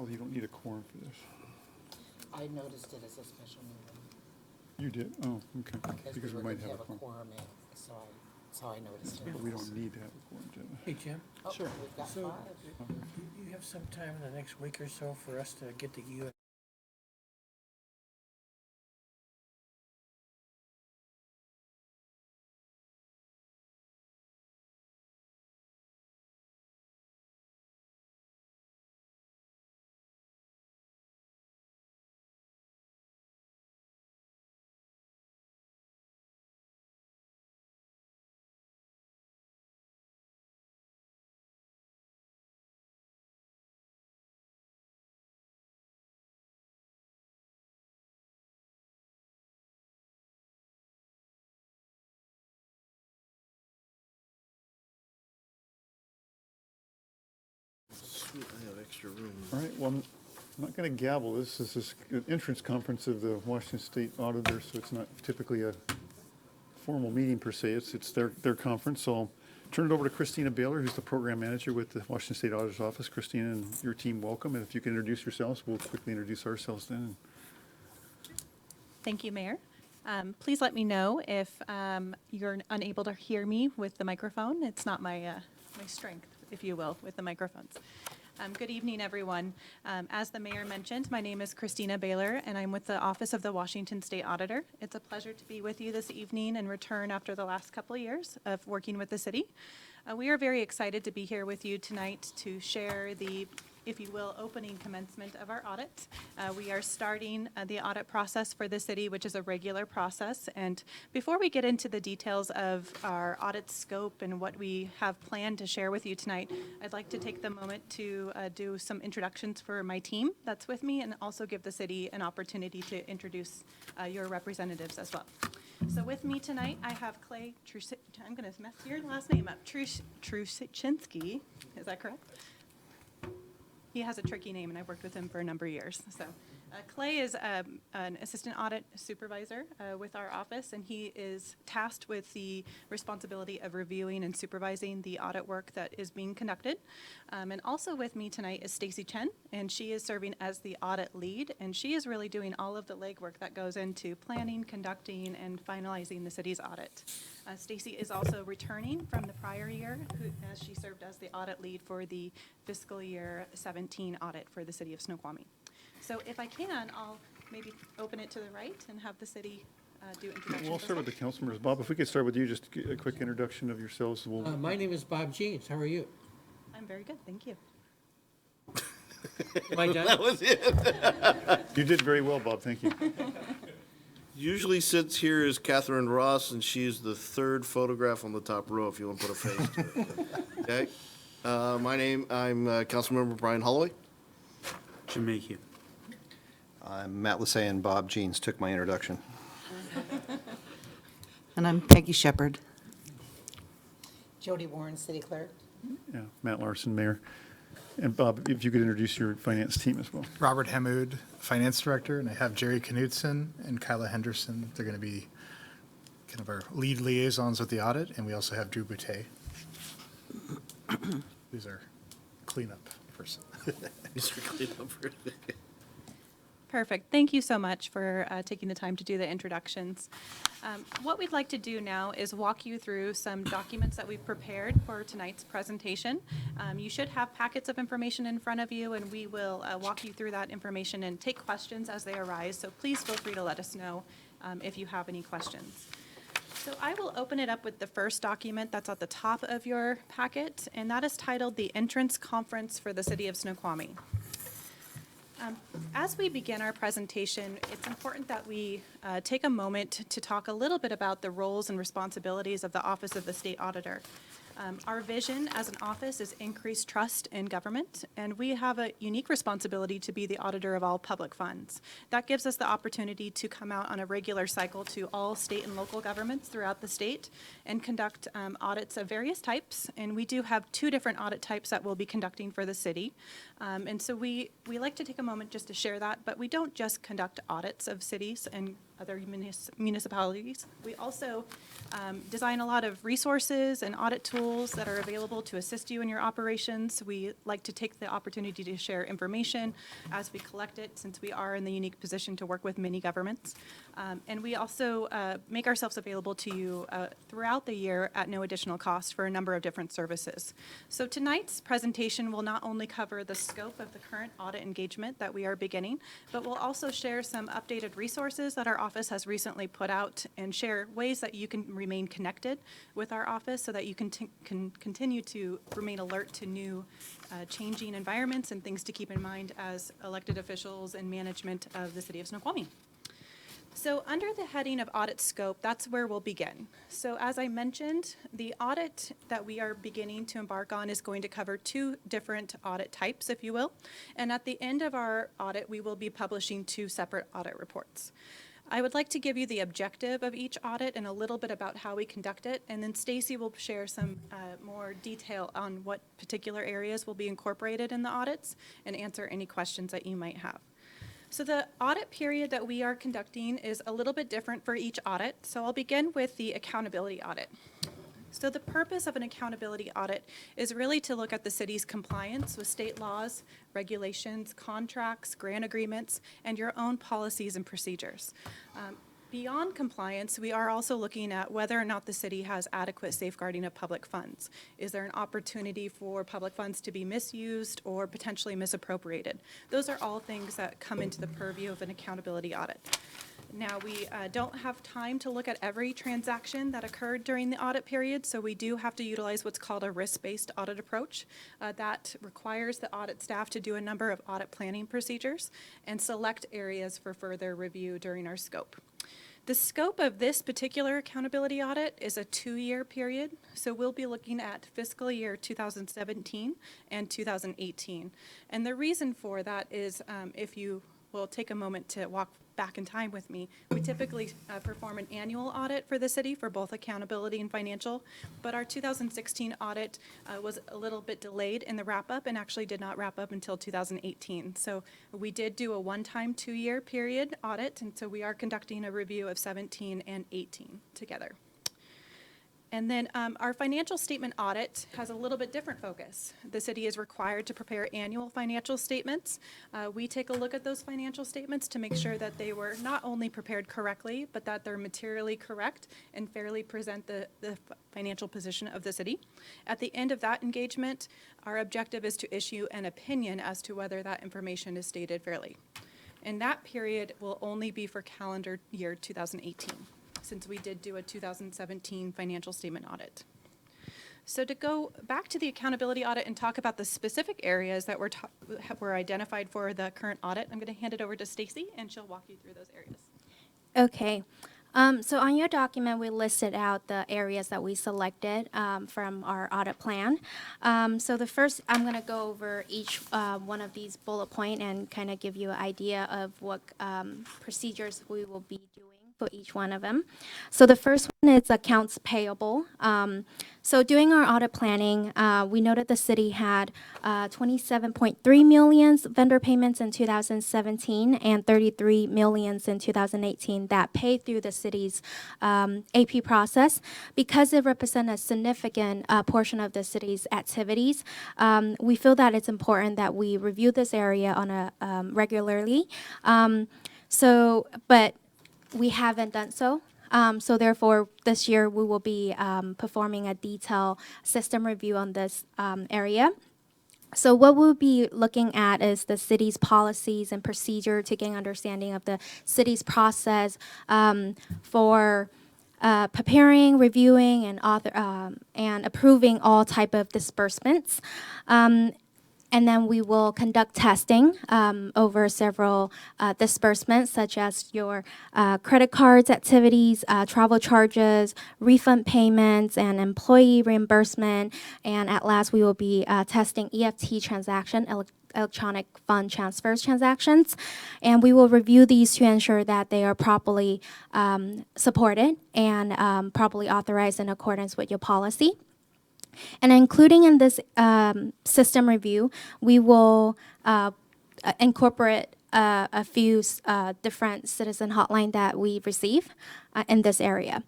Oh, you don't need a quorum for this. I noticed it as a special meeting. You did? Oh, okay. Because we were might gonna have a quorum. quorum in, so I noticed it. But we don't need to have a quorum, do we? Hey, Jim, Oh, Sure. We've got so five. do you have some time in the next week or so for us to get to you? Sweet, I have extra room. All right, well, I'm not going to gavel. This is an entrance conference of the Washington State Auditor, so it's not typically a formal meeting per se. It's their conference. So I'll turn it over to Christina Baylor, who's the program manager with the Washington State Auditor's Office. Christina and your team, welcome. And if you can introduce yourselves, we'll quickly introduce ourselves then. Thank you, Mayor. Please let me know if you're unable to hear me with the microphone. It's not my strength, if you will, with the microphones. Good evening, everyone. As the mayor mentioned, my name is Christina Baylor, and I'm with the Office of the Washington State Auditor. It's a pleasure to be with you this evening and return after the last couple of years of working with the city. We are very excited to be here with you tonight to share the, if you will, opening commencement of our audit. We are starting the audit process for the city, which is a regular process. And before we get into the details of our audit scope and what we have planned to share with you tonight, I'd like to take the moment to do some introductions for my team that's with me and also give the city an opportunity to introduce your representatives as well. So with me tonight, I have Clay I'm going to mess your last name up, Truszczynski. Is that correct? He has a tricky name, and I've worked with him for a number of years. So Clay is an assistant audit supervisor with our office, and he is tasked with the responsibility of reviewing and supervising the audit work that is being conducted. And also with me tonight is Stacy Chen, and she is serving as the audit lead, and she is really doing all of the legwork that goes into planning, conducting, and finalizing the city's audit. Stacy is also returning from the prior year, as she served as the audit lead for the fiscal year 17 audit for the city of Snoqualmie. So if I can, I'll maybe open it to the right and have the city do introductions. We'll start with the council members. Bob, if we could start with you, just a quick introduction of yourselves. My name is Bob Jeans. How are you? I'm very good, thank you. Am I done? That was it. You did very well, Bob. Thank you. Usually sits here is Catherine Ross, and she's the third photograph on the top row if you want to put a face to it. Okay? I'm Councilmember Brian Holloway. Jamaica. I'm Matt Lassay, and Bob Jeans took my introduction. And I'm Peggy Shepard. Jody Warren, city clerk. Yeah, Matt Larson, Mayor. And Bob, if you could introduce your finance team as well. Robert Hemmood, Finance Director, and I have Jerry Knudsen and Kyla Henderson. They're going to be kind of our lead liaisons with the audit, and we also have Drew Boutte, who's our cleanup person. Mr. Cleanup. Perfect. Thank you so much for taking the time to do the introductions. What we'd like to do now is walk you through some documents that we've prepared for tonight's presentation. You should have packets of information in front of you, and we will walk you through that information and take questions as they arise. So please feel free to let us know if you have any questions. So I will open it up with the first document that's at the top of your packet, and that is titled The Entrance Conference for the City of Snoqualmie. As we begin our presentation, it's important that we take a moment to talk a little bit about the roles and responsibilities of the Office of the State Auditor. Our vision as an office is increased trust in government, and we have a unique responsibility to be the auditor of all public funds. That gives us the opportunity to come out on a regular cycle to all state and local governments throughout the state and conduct audits of various types. And we do have 2 different audit types that we'll be conducting for the city. And so we like to take a moment just to share that, but we don't just conduct audits of cities and other municipalities. We also design a lot of resources and audit tools that are available to assist you in your operations. We like to take the opportunity to share information as we collect it, since we are in the unique position to work with many governments. And we also make ourselves available to you throughout the year at no additional cost for a number of different services. So tonight's presentation will not only cover the scope of the current audit engagement that we are beginning, but we'll also share some updated resources that our office has recently put out and share ways that you can remain connected with our office so that you can continue to remain alert to new changing environments and things to keep in mind as elected officials and management of the city of Snoqualmie. So under the heading of audit scope, that's where we'll begin. So as I mentioned, the audit that we are beginning to embark on is going to cover two different audit types, if you will. And at the end of our audit, we will be publishing two separate audit reports. I would like to give you the objective of each audit and a little bit about how we conduct it, and then Stacy will share some more detail on what particular areas will be incorporated in the audits and answer any questions that you might have. So the audit period that we are conducting is a little bit different for each audit. So I'll begin with the accountability audit. So the purpose of an accountability audit is really to look at the city's compliance with state laws, regulations, contracts, grant agreements, and your own policies and procedures. Beyond compliance, we are also looking at whether or not the city has adequate safeguarding of public funds. Is there an opportunity for public funds to be misused or potentially misappropriated? Those are all things that come into the purview of an accountability audit. Now, we don't have time to look at every transaction that occurred during the audit period, so we do have to utilize what's called a risk-based audit approach. That requires the audit staff to do a number of audit planning procedures and select areas for further review during our scope. The scope of this particular accountability audit is a 2-year period, so we'll be looking at fiscal year 2017 and 2018. And the reason for that is, if you will take a moment to walk back in time with me, we typically perform an annual audit for the city for both accountability and financial, but our 2016 audit was a little bit delayed in the wrap-up and actually did not wrap up until 2018. So we did do a one-time 2-year period audit, and so we are conducting a review of 17 and 18 together. And then our financial statement audit has a little bit different focus. The city is required to prepare annual financial statements. We take a look at those financial statements to make sure that they were not only prepared correctly, but that they're materially correct and fairly present the financial position of the city. At the end of that engagement, our objective is to issue an opinion as to whether that information is stated fairly. And that period will only be for calendar year 2018. Since we did do a 2017 financial statement audit. So to go back to the accountability audit and talk about the specific areas that were identified for the current audit, I'm going to hand it over to Stacy, and she'll walk you through those areas. Okay. So on your document, we listed out the areas that we selected from our audit plan. So the first, I'm going to go over each one of these bullet point and kind of give you an idea of what procedures we will be doing for each one of them. So the first one is accounts payable. So during our audit planning, we noted the city had 27.3 million vendor payments in 2017 and 33 million in 2018 that paid through the city's AP process. Because it represents a significant portion of the city's activities, we feel that it's important that we review this area on a regularly. But we haven't done so. So therefore, this year we will be performing a detailed system review on this area. So what we'll be looking at is the city's policies and procedure to gain understanding of the city's process for preparing, reviewing, and approving all type of disbursements. And then we will conduct testing over several disbursements, such as your credit cards activities, travel charges, refund payments, and employee reimbursement. And at last, we will be testing EFT transaction, electronic fund transfers transactions. And we will review these to ensure that they are properly supported and properly authorized in accordance with your policy. And including in this system review, we will incorporate a few different citizen hotline that we receive in this area.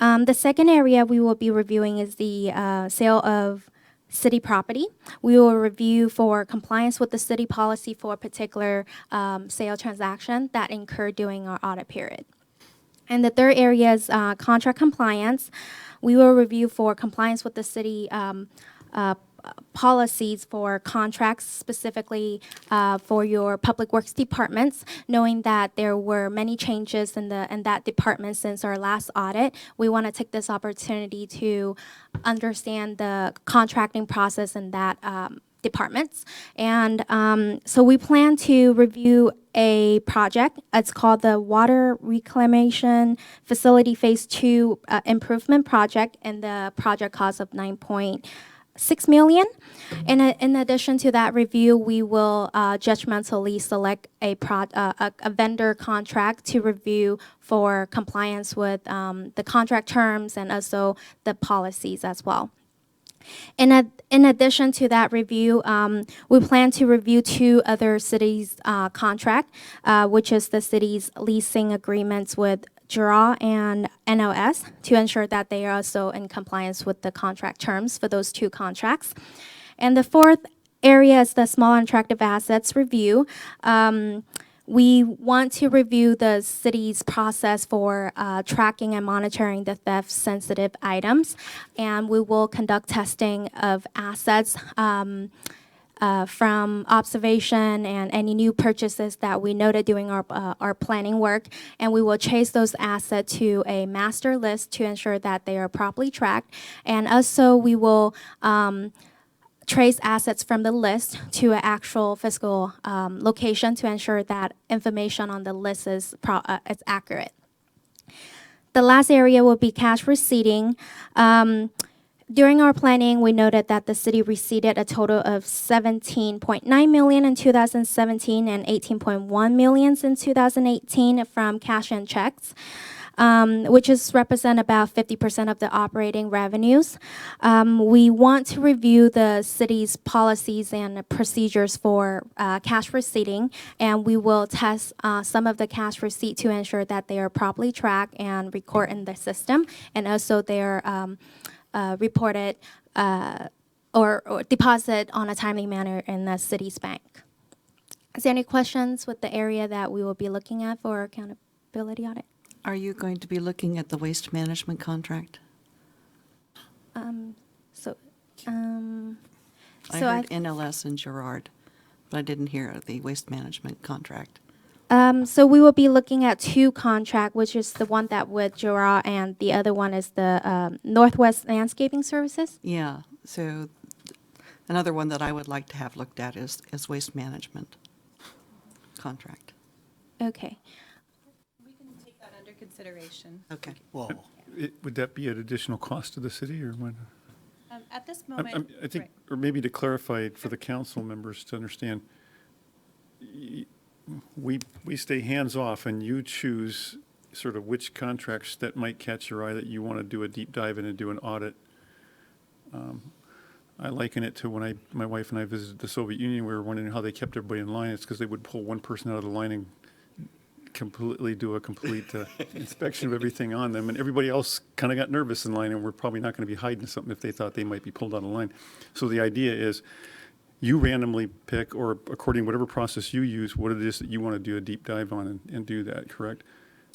The second area we will be reviewing is the sale of city property. We will review for compliance with the city policy for a particular sale transaction that incurred during our audit period. And the third area is contract compliance. We will review for compliance with the city policies for contracts, specifically for your public works departments, knowing that there were many changes in that department since our last audit. We want to take this opportunity to understand the contracting process in that departments. And so we plan to review a project. It's called the Water Reclamation Facility Phase 2 Improvement Project, and the project cost of $9.6 million. In addition to that review, we will judgmentally select a vendor contract to review for compliance with the contract terms and also the policies as well. In addition to that review, we plan to review 2 other cities' contract, which is the city's leasing agreements with Jura and NOS, to ensure that they are also in compliance with the contract terms for those 2 contracts. And the fourth area is the small and attractive assets review. We want to review the city's process for tracking and monitoring the theft-sensitive items, and we will conduct testing of assets from observation and any new purchases that we noted during our planning work, and we will chase those assets to a master list to ensure that they are properly tracked, and also we will trace assets from the list to an actual physical location to ensure that information on the list is accurate. The last area will be cash receipting. During our planning, we noted that the city receipted a total of $17.9 million in 2017 and $18.1 million in 2018 from cash and checks, which is represent about 50% of the operating revenues. We want to review the city's policies and procedures for cash receipting, and we will test some of the cash receipt to ensure that they are properly tracked and recorded in the system, and also they are reported or deposit on a timely manner in the city's bank. Is there any questions with the area that we will be looking at for accountability audit? Are you going to be looking at the waste management contract? I heard NLS and Gerard, but I didn't hear the waste management contract. So we will be looking at 2 contracts, which is the one that with Gerard, and the other one is the Northwest Landscaping Services. Yeah, so another one that I would like to have looked at is waste management contract. Okay. We can take that under consideration. Okay. Whoa. Would that be an additional cost to the city, or what? At this moment, I think, right. or maybe to clarify for the council members to understand, we stay hands-off, and you choose sort of which contracts that might catch your eye that you want to do a deep dive in and do an audit. I liken it to when my wife and I visited the Soviet Union. We were wondering how they kept everybody in line. It's because they would pull one person out of the line and completely do a complete inspection of everything on them, and everybody else kind of got nervous in line, and we're probably not going to be hiding something if they thought they might be pulled out of line. So the idea is you randomly pick, or according to whatever process you use, what it is that you want to do a deep dive on and do that, correct?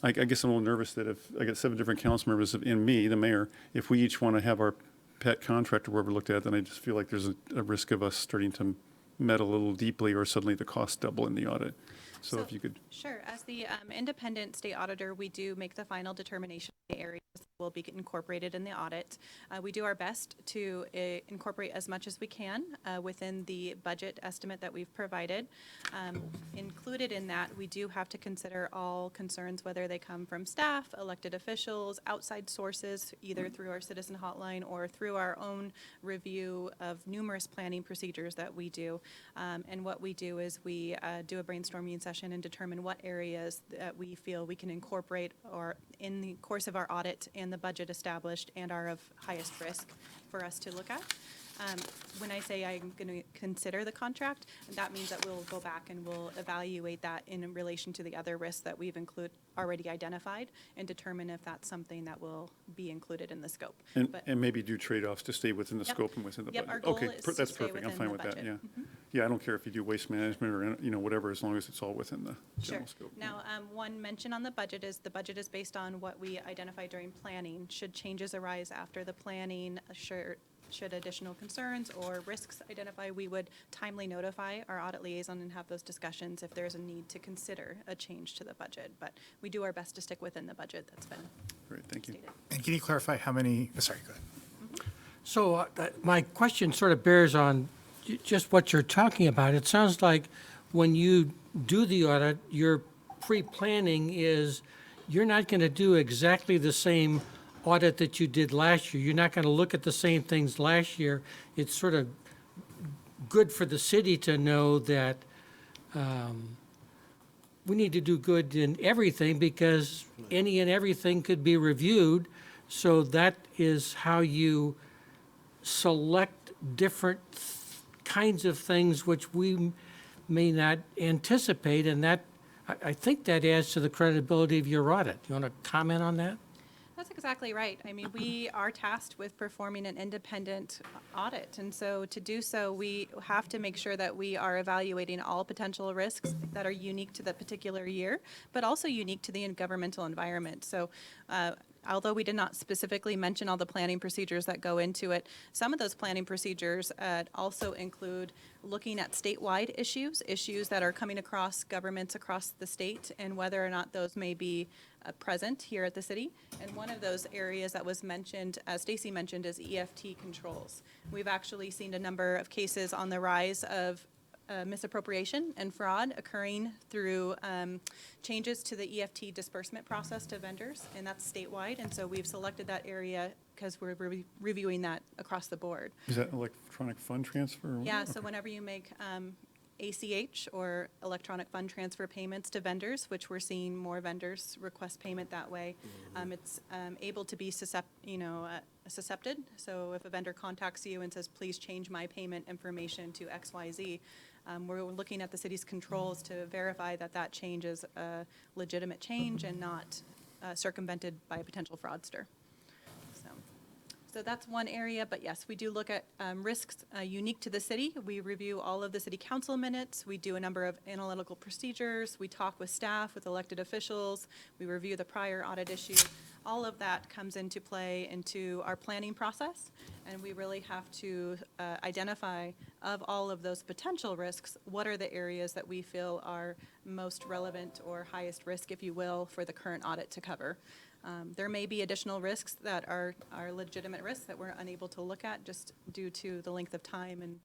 I guess I'm a little nervous that if I got 7 different council members and me, the mayor, if we each want to have our pet contractor wherever looked at, then I just feel like there's a risk of us starting to meddle a little deeply, or suddenly the costs double in the audit. So if you could. Sure. As the independent state auditor, we do make the final determination of the areas that will be incorporated in the audit. We do our best to incorporate as much as we can within the budget estimate that we've provided. Included in that, we do have to consider all concerns, whether they come from staff, elected officials, outside sources, either through our citizen hotline or through our own review of numerous planning procedures that we do. And what we do is we do a brainstorming session and determine what areas that we feel we can incorporate or in the course of our audit and the budget established and are of highest risk for us to look at. When I say I'm going to consider the contract, that means that we'll go back and we'll evaluate that in relation to the other risks that we've already identified and determine if that's something that will be included in the scope. But- And maybe do trade-offs to stay within the Yep. scope and within the budget. Yep, our goal Okay, is to that's stay perfect. I'm within fine the with that, budget. yeah. Yeah, I don't care if you do waste management or, whatever, as long as it's all within the Sure. general scope. Now, one mention on the budget is based on what we identified during planning. Should changes arise after the planning, should additional concerns or risks identify, we would timely notify our audit liaison and have those discussions if there's a need to consider a change to the budget. But we do our best to stick within the budget that's been Great, thank you. stated. And can you clarify how many, sorry, go ahead. So my question sort of bears on just what you're talking about. It sounds like when you do the audit, your pre-planning is you're not going to do exactly the same audit that you did last year. You're not going to look at the same things last year. It's sort of good for the city to know that we need to do good in everything because any and everything could be reviewed. So that is how you select different kinds of things which we may not anticipate, and that, I think that adds to the credibility of your audit. You want to comment on that? That's exactly right. I mean, we are tasked with performing an independent audit. And so to do so, we have to make sure that we are evaluating all potential risks that are unique to the particular year, but also unique to the governmental environment. So although we did not specifically mention all the planning procedures that go into it, some of those planning procedures also include looking at statewide issues that are coming across governments across the state, and whether or not those may be present here at the city. And one of those areas that was mentioned, as Stacy mentioned, is EFT controls. We've actually seen a number of cases on the rise of misappropriation and fraud occurring through changes to the EFT disbursement process to vendors, and that's statewide. And so we've selected that area because we're reviewing that across the board. Is that electronic fund transfer? or what? Yeah, so Okay. whenever you make ACH or electronic fund transfer payments to vendors, which we're seeing more vendors request payment that way, it's able to be suscepted. So if a vendor contacts you and says, please change my payment information to XYZ, we're looking at the city's controls to verify that that change is a legitimate change and not circumvented by a potential fraudster. So that's one area, but yes, we do look at risks unique to the city. We review all of the city council minutes. We do a number of analytical procedures. We talk with staff, with elected officials. We review the prior audit issue. All of that comes into play into our planning process, and we really have to identify, of all of those potential risks, what are the areas that we feel are most relevant or highest risk, if you will, for the current audit to cover. There may be additional risks that are legitimate risks that we're unable to look at just due to the length of time and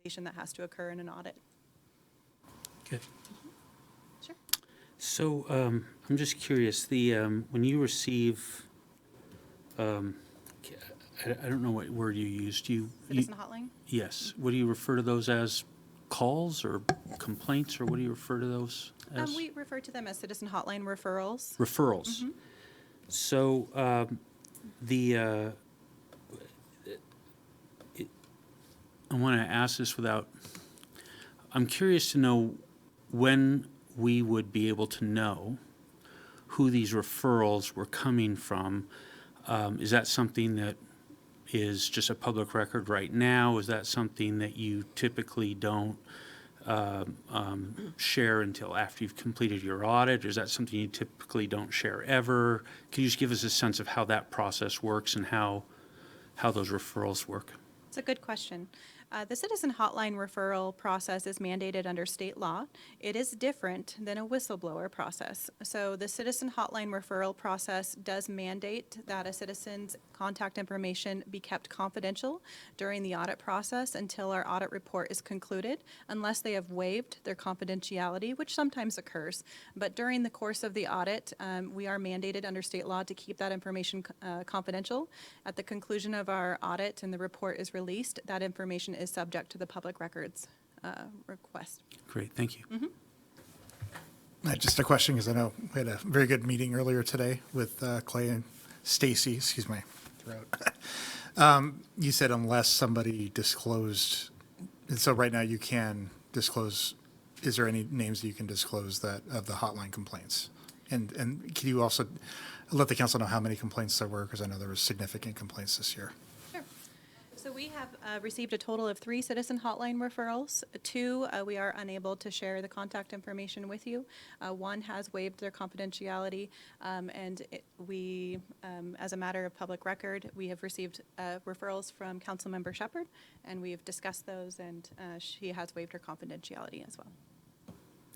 prioritization that has to occur in an audit. Good. Sure. So I'm just curious, when you receive, I don't know what word you used. Citizen hotline? Yes. What do you refer to those as? Calls or complaints, or what do you refer to those as? We refer to them as citizen hotline referrals. Referrals. So I want to ask this I'm curious to know when we would be able to know who these referrals were coming from. Is that something that is just a public record right now? Is that something that you typically don't share until after you've completed your audit? Or is that something you typically don't share ever? Can you just give us a sense of how that process works and how those referrals work? It's a good question. The citizen hotline referral process is mandated under state law. It is different than a whistleblower process. So the citizen hotline referral process does mandate that a citizen's contact information be kept confidential during the audit process until our audit report is concluded, unless they have waived their confidentiality, which sometimes occurs. But during the course of the audit, we are mandated under state law to keep that information confidential. At the conclusion of our audit and the report is released, that information is subject to the public records request. Great, thank you. Just a question, because I know we had a very good meeting earlier today with Clay and Stacy, excuse my throat. You said unless somebody disclosed, and so right now you can disclose, is there any names that you can disclose that, of the hotline complaints? And can you also let the council know how many complaints there were, because I know there were significant complaints this year. Sure. So we have received a total of 3 citizen hotline referrals. 2, we are unable to share the contact information with you. 1 has waived their confidentiality, and we, as a matter of public record, we have received referrals from Councilmember Shepherd, and we have discussed those, and she has waived her confidentiality as well.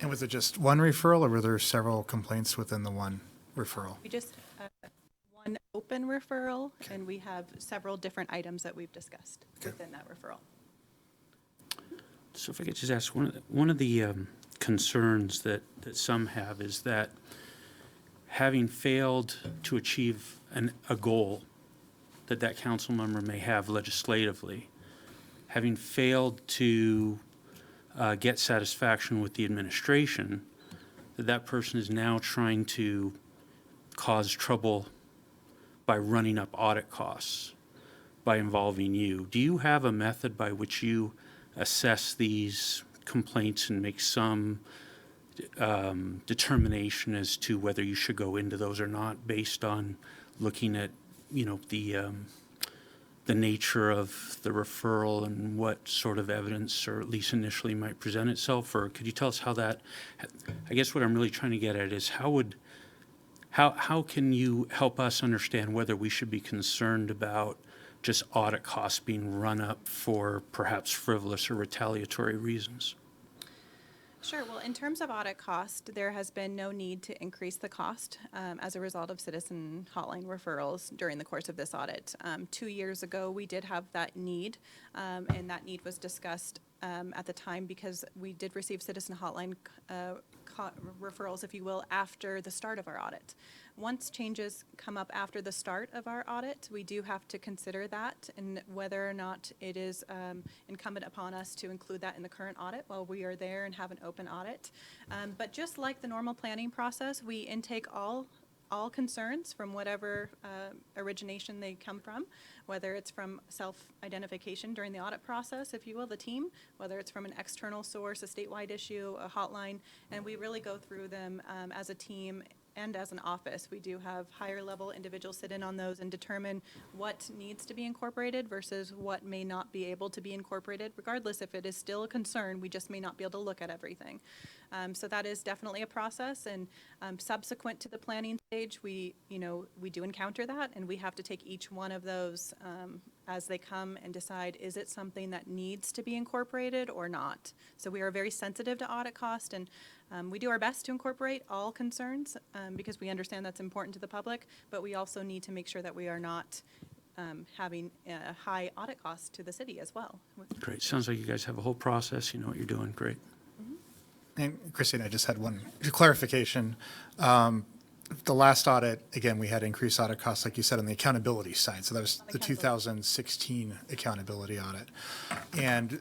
And was it just one referral, or were there several complaints within the one referral? We just, 1 open referral, and we have several different items that we've discussed within that referral. So if I could just ask, one of the concerns that some have is that having failed to achieve a goal that council member may have legislatively, having failed to get satisfaction with the administration, that person is now trying to cause trouble by running up audit costs, by involving you. Do you have a method by which you assess these complaints and make some determination as to whether you should go into those or not, based on looking at, the nature of the referral and what sort of evidence, or at least initially, might present itself? Or could you tell us how that, I guess what I'm really trying to get at is how can you help us understand whether we should be concerned about just audit costs being run up for perhaps frivolous or retaliatory reasons? Sure. Well, in terms of audit cost, there has been no need to increase the cost as a result of citizen hotline referrals during the course of this audit. 2 years ago, we did have that need, and that need was discussed at the time because we did receive citizen hotline referrals, if you will, after the start of our audit. Once changes come up after the start of our audit, we do have to consider that and whether or not it is incumbent upon us to include that in the current audit while we are there and have an open audit. But just like the normal planning process, we intake all concerns from whatever origination they come from, whether it's from self-identification during the audit process, if you will, the team, whether it's from an external source, a statewide issue, a hotline, and we really go through them as a team and as an office. We do have higher level individuals sit in on those and determine what needs to be incorporated versus what may not be able to be incorporated. Regardless, if it is still a concern, we just may not be able to look at everything. So that is definitely a process, and subsequent to the planning stage, we do encounter that, and we have to take each one of those as they come and decide, is it something that needs to be incorporated or not? So we are very sensitive to audit cost, and we do our best to incorporate all concerns because we understand that's important to the public, but we also need to make sure that we are not having a high audit cost to the city as well. Great. Sounds like you guys have a whole process. You know what you're doing. Great. And Christine, I just had one clarification. The last audit, again, we had increased audit costs, like you said, on the accountability side. So that was the 2016 accountability audit. And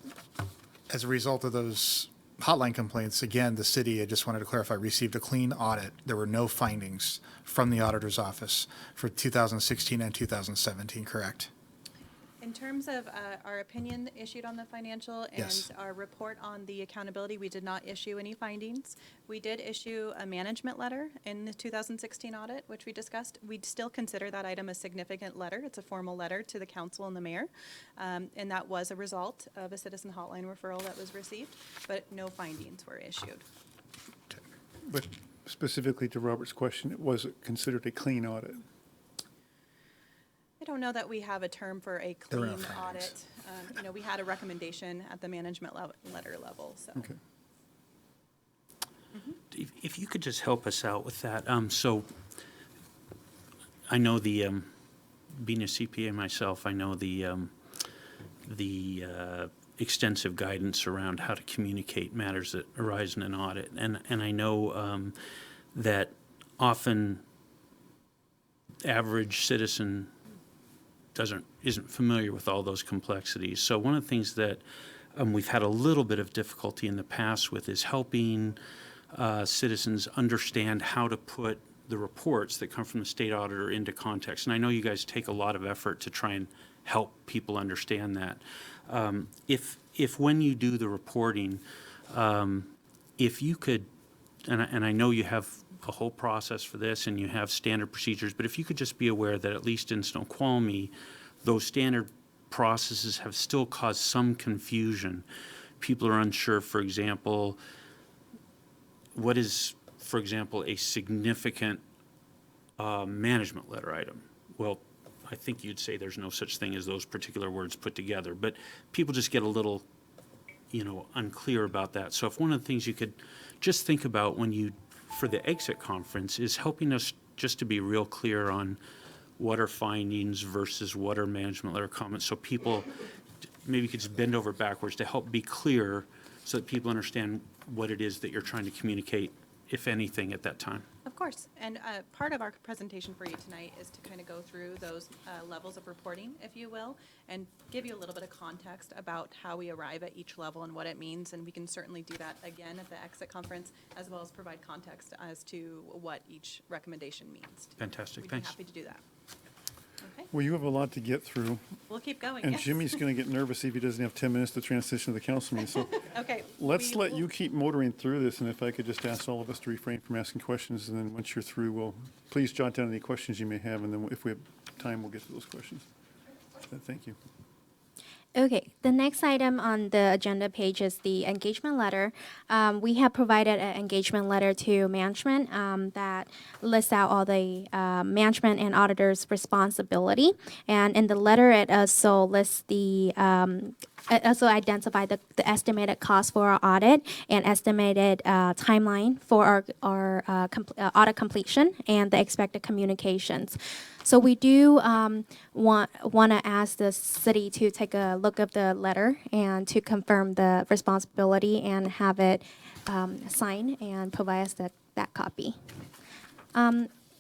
as a result of those hotline complaints, again, the city, I just wanted to clarify, received a clean audit. There were no findings from the auditor's office for 2016 and 2017, correct? In terms of our opinion issued on the financial and Yes. our report on the accountability, we did not issue any findings. We did issue a management letter in the 2016 audit, which we discussed. We'd still consider that item a significant letter. It's a formal letter to the council and the mayor. And that was a result of a citizen hotline referral that was received, but no findings were issued. But specifically to Robert's question, was it considered a clean audit? I don't know that we have a term for a There were no clean findings. audit. We had a recommendation at the management letter level, so. Okay. If you could just help us out with that. So I know being a CPA myself, I know the extensive guidance around how to communicate matters that arise in an audit. And I know that often average citizen isn't familiar with all those complexities. So one of the things that we've had a little bit of difficulty in the past with is helping citizens understand how to put the reports that come from the state auditor into context. And I know you guys take a lot of effort to try and help people understand that. If when you do the reporting, if you could, and I know you have a whole process for this and you have standard procedures, but if you could just be aware that at least in Snoqualmie, those standard processes have still caused some confusion. People are unsure, for example, what is, for example, a significant management letter item? Well, I think you'd say there's no such thing as those particular words put together, but people just get a little, unclear about that. So if one of the things you could just think about when you, for the exit conference, is helping us just to be real clear on what are findings versus what are management letter comments, so people maybe could just bend over backwards to help be clear so that people understand what it is that you're trying to communicate, if anything, at that time. Of course, and part of our presentation for you tonight is to kind of go through those levels of reporting, if you will, and give you a little bit of context about how we arrive at each level and what it means, and we can certainly do that again at the exit conference, as well as provide context as to what each recommendation means. Fantastic, thanks. We'd be happy to do that. Okay, Well, you have a lot to get through, we'll keep going, and yes. Jimmy's going to get nervous if he doesn't have 10 minutes to transition to the council meeting. So Okay. let's we let will- you keep motoring through this, and if I could just ask all of us to refrain from asking questions, and then once you're through, please jot down any questions you may have, and then if we have time, we'll get to those questions. Thank you. Okay, the next item on the agenda page is the engagement letter. We have provided an engagement letter to management that lists out all the management and auditors' responsibility. And in the letter, it also lists it also identified the estimated cost for our audit and estimated timeline for our audit completion and the expected communications. So we do want to ask the city to take a look at the letter and to confirm the responsibility and have it signed and provide us that copy.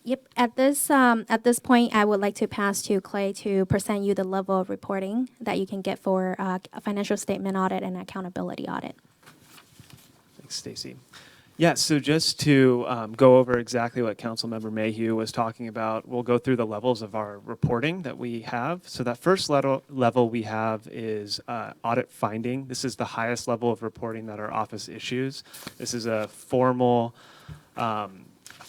Yep. At this point, I would like to pass to Clay to present you the level of reporting that you can get for a financial statement audit and accountability audit. Thanks, Stacy. Yeah, so just to go over exactly what Councilmember Mayhew was talking about, we'll go through the levels of our reporting that we have. So that first level we have is audit finding. This is the highest level of reporting that our office issues. This is a formal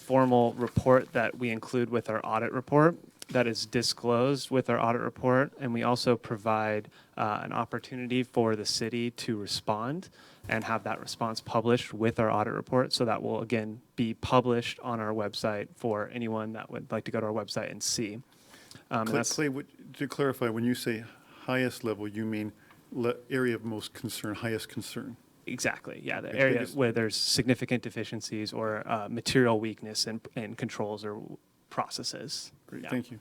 report that we include with our audit report that is disclosed with our audit report, and we also provide an opportunity for the city to respond and have that response published with our audit report. So that will, again, be published on our website for anyone that would like to go to our website and see. Clay, to clarify, when you say highest level, you mean area of most concern, highest concern? Exactly, yeah, the Okay, area biggest- where there's significant deficiencies or material weakness in controls or processes. Great, Yeah. thank you.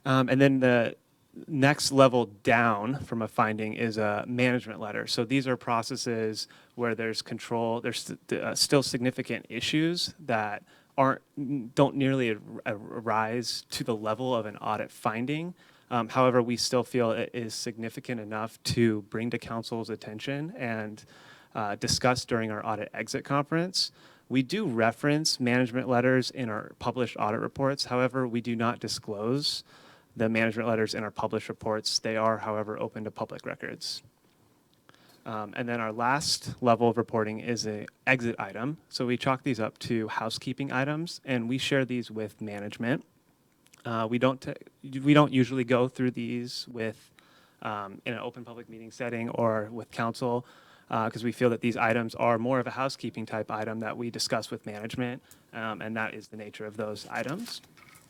And then the next level down from a finding is a management letter. So these are processes where there's control, there's still significant issues that don't nearly arise to the level of an audit finding. However, we still feel it is significant enough to bring to council's attention and discuss during our audit exit conference. We do reference management letters in our published audit reports. However, we do not disclose the management letters in our published reports. They are, however, open to public records. And then our last level of reporting is an exit item. So we chalk these up to housekeeping items, and we share these with management. We don't usually go through these with in an open public meeting setting or with council because we feel that these items are more of a housekeeping type item that we discuss with management, and that is the nature of those items.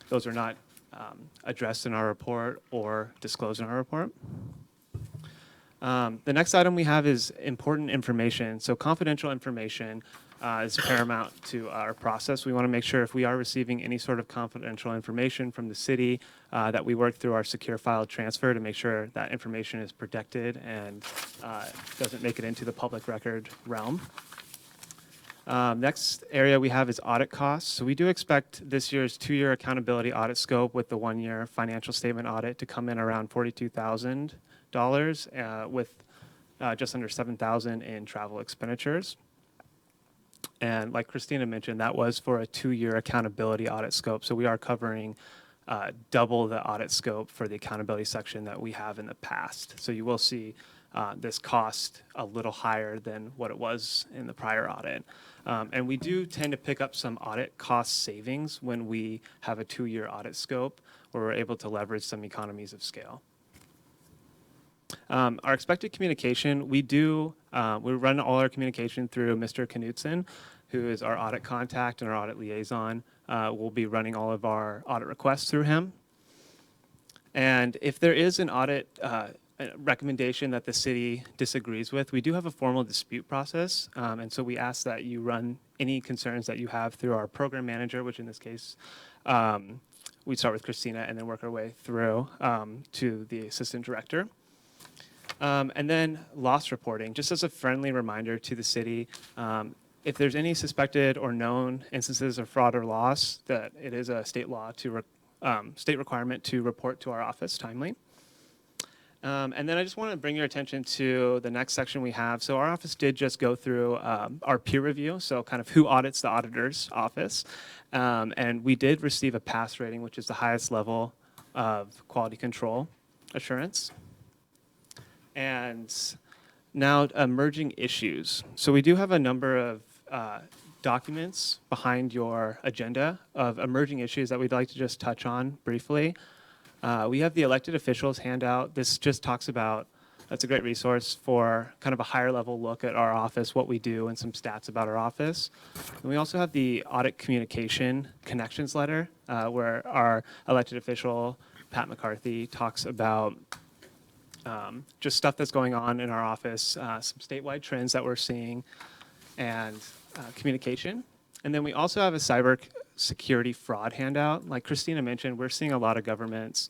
Those are not addressed in our report or disclosed in our report. The next item we have is important information. So confidential information is paramount to our process. We want to make sure if we are receiving any sort of confidential information from the city that we work through our secure file transfer to make sure that information is protected and doesn't make it into the public record realm. Next area we have is audit costs. So we do expect this year's 2-year accountability audit scope with the 1-year financial statement audit to come in around $42,000 with just under $7,000 in travel expenditures. And like Christina mentioned, that was for a 2-year accountability audit scope. So we are covering double the audit scope for the accountability section that we have in the past. So you will see this cost a little higher than what it was in the prior audit. And we do tend to pick up some audit cost savings when we have a 2-year audit scope where we're able to leverage some economies of scale. Our expected communication, we run all our communication through Mr. Knutson, who is our audit contact and our audit liaison. We'll be running all of our audit requests through him. And if there is an audit recommendation that the city disagrees with, we do have a formal dispute process. And so we ask that you run any concerns that you have through our program manager, which in this case, we start with Christina and then work our way through to the assistant director. And then loss reporting, just as a friendly reminder to the city, if there's any suspected or known instances of fraud or loss, that it is a state law state requirement to report to our office timely. And then I just want to bring your attention to the next section we have. So our office did just go through our peer review, so kind of who audits the auditor's office. And we did receive a pass rating, which is the highest level of quality control assurance. And now emerging issues. So we do have a number of documents behind your agenda of emerging issues that we'd like to just touch on briefly. We have the elected officials handout. This just talks about, that's a great resource for kind of a higher level look at our office, what we do, and some stats about our office. And we also have the audit communication connections letter, where our elected official, Pat McCarthy, talks about just stuff that's going on in our office, some statewide trends that we're seeing, and communication. And then we also have a cyber security fraud handout. Like Christina mentioned, we're seeing a lot of governments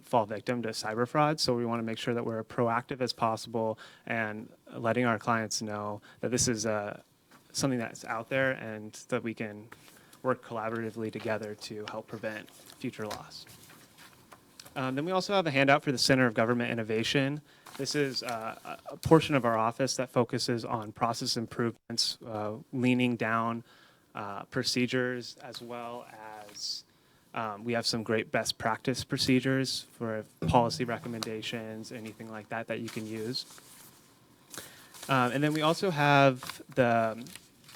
fall victim to cyber fraud, so we want to make sure that we're proactive as possible and letting our clients know that this is something that's out there and that we can work collaboratively together to help prevent future loss. Then we also have a handout for the Center of Government Innovation. This is a portion of our office that focuses on process improvements, leaning down procedures, as well as we have some great best practice procedures for policy recommendations, anything like that that you can use. And then we also have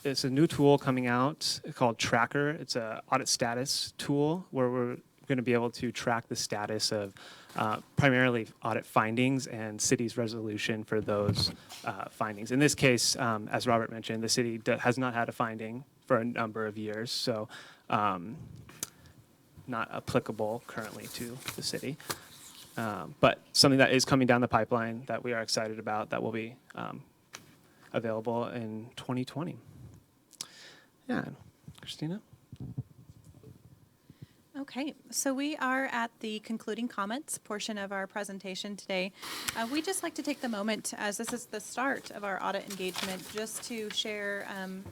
it's a new tool coming out called Tracker. It's an audit status tool where we're going to be able to track the status of primarily audit findings and city's resolution for those findings. In this case, as Robert mentioned, the city has not had a finding for a number of years, so not applicable currently to the city. But something that is coming down the pipeline that we are excited about that will be available in 2020. Yeah, Christina? Okay, so we are at the concluding comments portion of our presentation today. We'd just like to take the moment, as this is the start of our audit engagement, just to share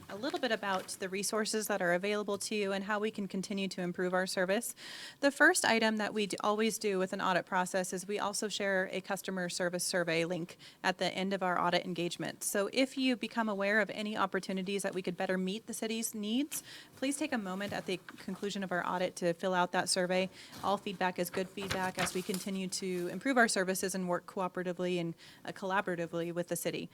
a little bit about the resources that are available to you and how we can continue to improve our service. The first item that we always do with an audit process is we also share a customer service survey link at the end of our audit engagement. So if you become aware of any opportunities that we could better meet the city's needs, please take a moment at the conclusion of our audit to fill out that survey. All feedback is good feedback as we continue to improve our services and work cooperatively and collaboratively with the city.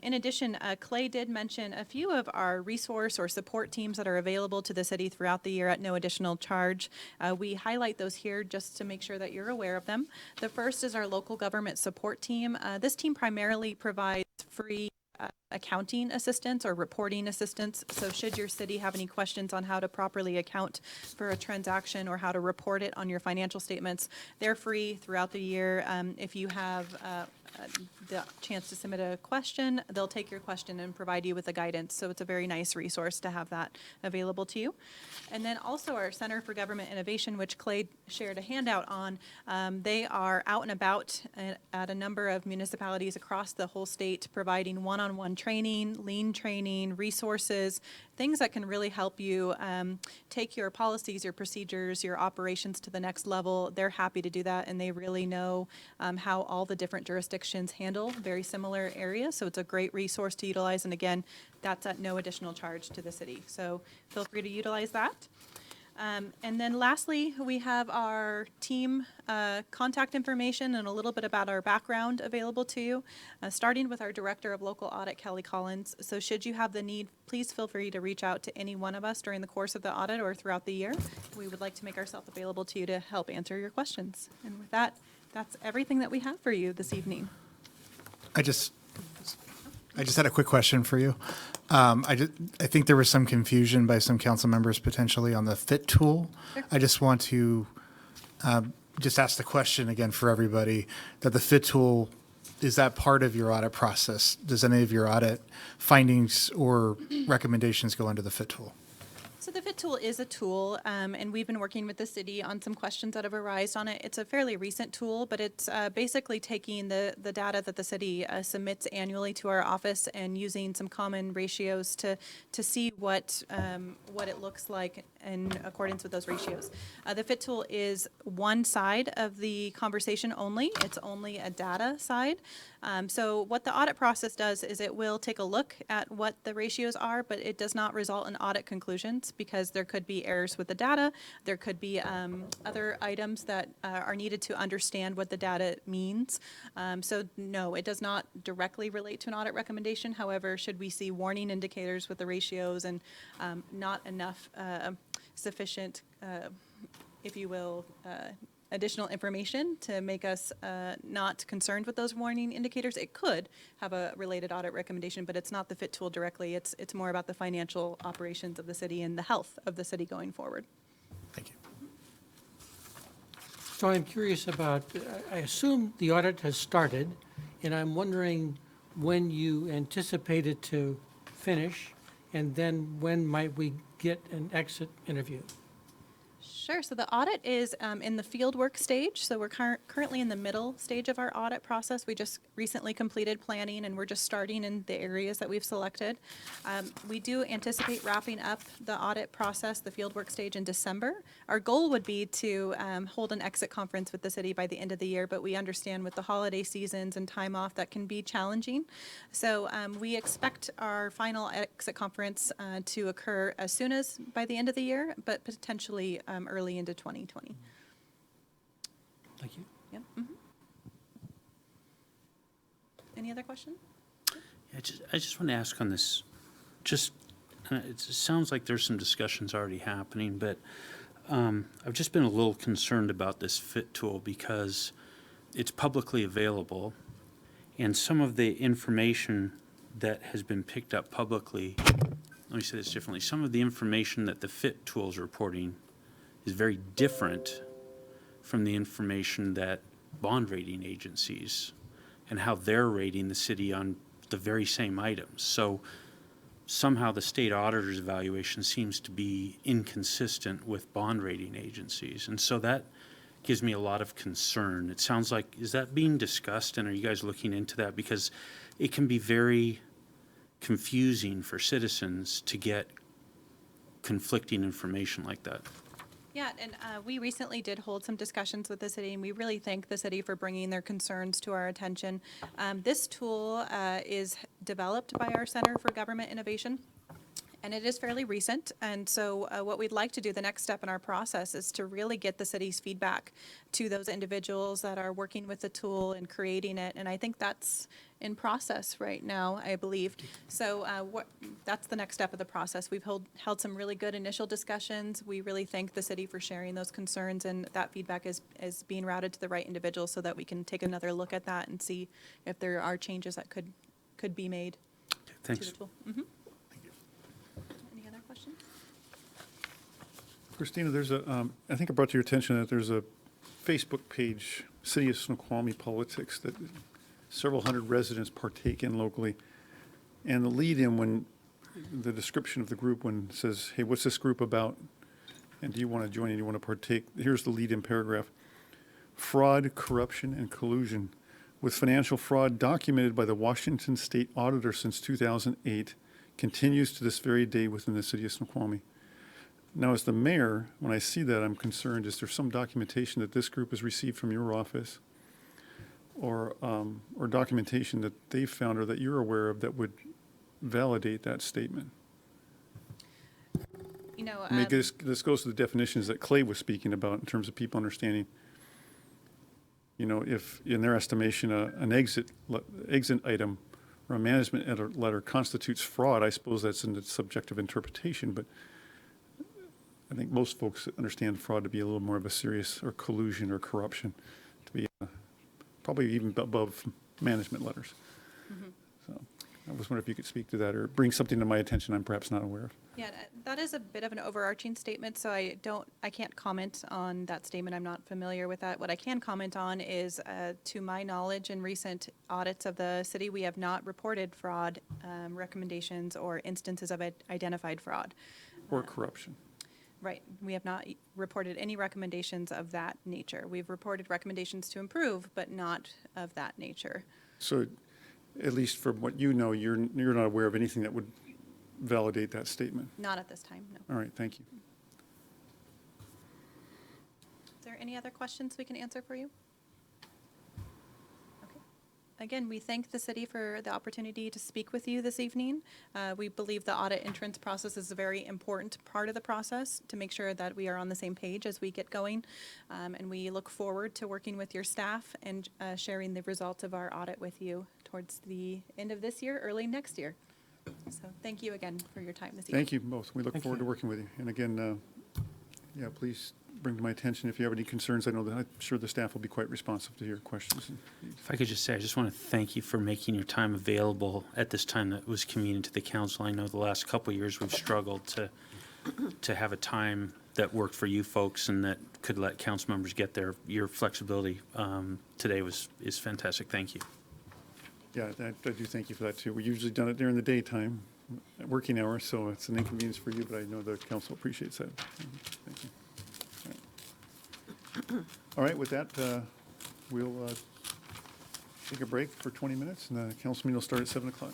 In addition, Clay did mention a few of our resource or support teams that are available to the city throughout the year at no additional charge. We highlight those here just to make sure that you're aware of them. The first is our local government support team. This team primarily provides free accounting assistance or reporting assistance. So should your city have any questions on how to properly account for a transaction or how to report it on your financial statements, they're free throughout the year. If you have the chance to submit a question, they'll take your question and provide you with the guidance. So it's a very nice resource to have that available to you. And then also our Center for Government Innovation, which Clay shared a handout on. They are out and about at a number of municipalities across the whole state, providing one-on-one training, lean training, resources, things that can really help you take your policies, your procedures, your operations to the next level. They're happy to do that, and they really know how all the different jurisdictions jurisdictions handle very similar areas. So it's a great resource to utilize. And again, that's at no additional charge to the city. So feel free to utilize that. And then lastly, we have our team contact information and a little bit about our background available to you, starting with our Director of Local Audit, Kelly Collins. So should you have the need, please feel free to reach out to any one of us during the course of the audit or throughout the year. We would like to make ourselves available to you to help answer your questions. And with that, that's everything that we have for you this evening. I just had a quick question for you. I think there was some confusion by some council members potentially on the FIT tool. Sure. I just want to just ask the question again for everybody, that the FIT tool, is that part of your audit process? Does any of your audit findings or recommendations go into the FIT tool? So the FIT tool is a tool, and we've been working with the city on some questions that have arisen on it. It's a fairly recent tool, but it's basically taking the data that the city submits annually to our office and using some common ratios to see what it looks like in accordance with those ratios. The FIT tool is one side of the conversation only. It's only a data side. So what the audit process does is it will take a look at what the ratios are, but it does not result in audit conclusions because there could be errors with the data. There could be other items that are needed to understand what the data means. So no, it does not directly relate to an audit recommendation. However, should we see warning indicators with the ratios and not enough sufficient, if you will, additional information to make us not concerned with those warning indicators, it could have a related audit recommendation, but it's not the FIT tool directly. It's more about the financial operations of the city and the health of the city going forward. Thank you. So I'm curious about, I assume the audit has started, and I'm wondering when you anticipate it to finish, and then when might we get an exit interview? Sure. So the audit is in the fieldwork stage. So we're currently in the middle stage of our audit process. We just recently completed planning, and we're just starting in the areas that we've selected. We do anticipate wrapping up the audit process, the fieldwork stage, in December. Our goal would be to hold an exit conference with the city by the end of the year, but we understand with the holiday seasons and time off that can be challenging. So we expect our final exit conference to occur as soon as by the end of the year, but potentially early into 2020. Thank you. Yep. Mhm. Any other questions? I just want to ask on this, it sounds like there's some discussions already happening, but I've just been a little concerned about this FIT tool because it's publicly available, and some of the information that has been picked up publicly, let me say this differently, some of the information that the FIT tool is reporting is very different from the information that bond rating agencies and how they're rating the city on the very same items. So somehow the state auditor's evaluation seems to be inconsistent with bond rating agencies. And so that gives me a lot of concern. It sounds like, is that being discussed, and are you guys looking into that? Because it can be very confusing for citizens to get conflicting information like that. Yeah, and we recently did hold some discussions with the city, and we really thank the city for bringing their concerns to our attention. This tool is developed by our Center for Government Innovation, and it is fairly recent. And so what we'd like to do, the next step in our process, is to really get the city's feedback to those individuals that are working with the tool and creating it. And I think that's in process right now, I believe. So that's the next step of the process. We've held some really good initial discussions. We really thank the city for sharing those concerns, and that feedback is being routed to the right individuals so that we can take another look at that and see if there are changes that could be made to the Thanks. tool. Mhm. Any other questions? Christina, there's I think I brought to your attention that there's a Facebook page, City of Snoqualmie Politics, that several hundred residents partake in locally. And the lead-in, when the description of the group, when it says, hey, what's this group about? And do you want to join and you want to partake? Here's the lead-in paragraph. Fraud, corruption, and collusion with financial fraud documented by the Washington State Auditor since 2008 continues to this very day within the City of Snoqualmie. Now, as the mayor, when I see that, I'm concerned, is there some documentation that this group has received from your office? or documentation that they found or that you're aware of that would validate that statement? You know, I mean, this goes to the definitions that Clay was speaking about in terms of people understanding, you know, if in their estimation, an exit item or a management letter constitutes fraud, I suppose that's in the subjective interpretation, but I think most folks understand fraud to be a little more of a serious or collusion or corruption, to be probably even above management letters. So I was wondering if you could speak to that or bring something to my attention I'm perhaps not aware of. Yeah, that is a bit of an overarching statement, so I can't comment on that statement. I'm not familiar with that. What I can comment on is, to my knowledge, in recent audits of the city, we have not reported fraud recommendations or instances of identified fraud. Or corruption. Right. We have not reported any recommendations of that nature. We've reported recommendations to improve, but not of that nature. So at least from what you know, you're not aware of anything that would validate that statement? Not at this time, no. All right, thank you. Is there any other questions we can answer for you? Okay. Again, we thank the city for the opportunity to speak with you this evening. We believe the audit entrance process is a very important part of the process to make sure that we are on the same page as we get going. And we look forward to working with your staff and sharing the results of our audit with you towards the end of this year, early next year. So thank you again for your time this evening. Thank you both. We look forward to working with you. And again, yeah, please bring to my attention if you have any concerns. I know that I'm sure the staff will be quite responsive to your questions. If I could just say, I just want to thank you for making your time available at this time that was convenient to the council. I know the last couple of years we've struggled to have a time that worked for you folks and that could let council members get there. Your flexibility today is fantastic. Thank you. Yeah, I do thank you for that too. We usually done it during the daytime, working hours, so it's an inconvenience for you, but I know the council appreciates that. Thank you. All right, with that, we'll take a break for 20 minutes, and the council meeting will start at 7 o'clock.